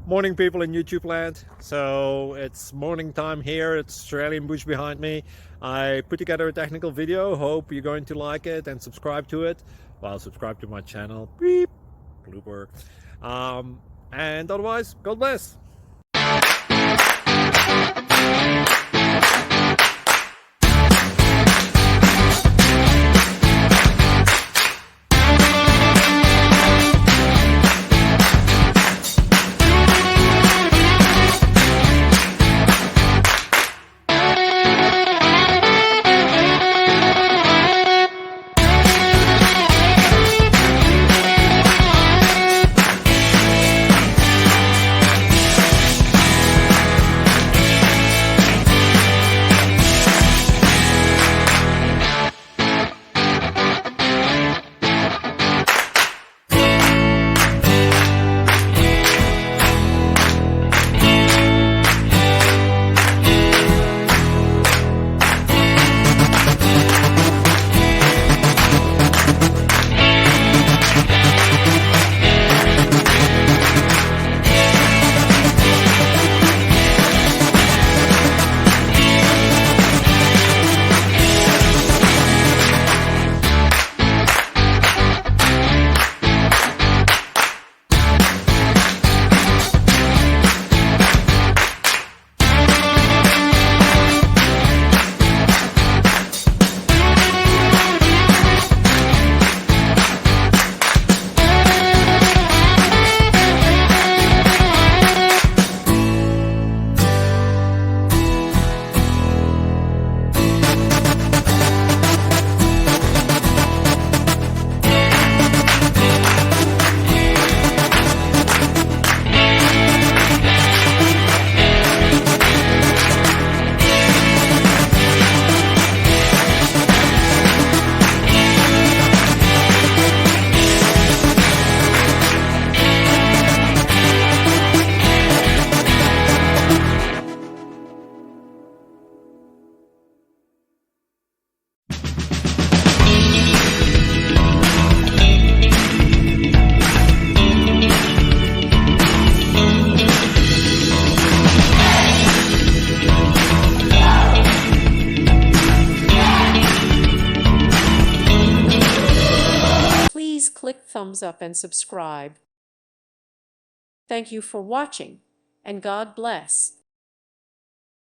Morning, people in YouTube land. So it's morning time here. It's Australian bush behind me. I put together a technical video. Hope you're going to like it and subscribe to it. Well, subscribe to my channel. Beep. Blooper. And otherwise, God bless. Please click thumbs up and subscribe. Thank you for watching, and God bless.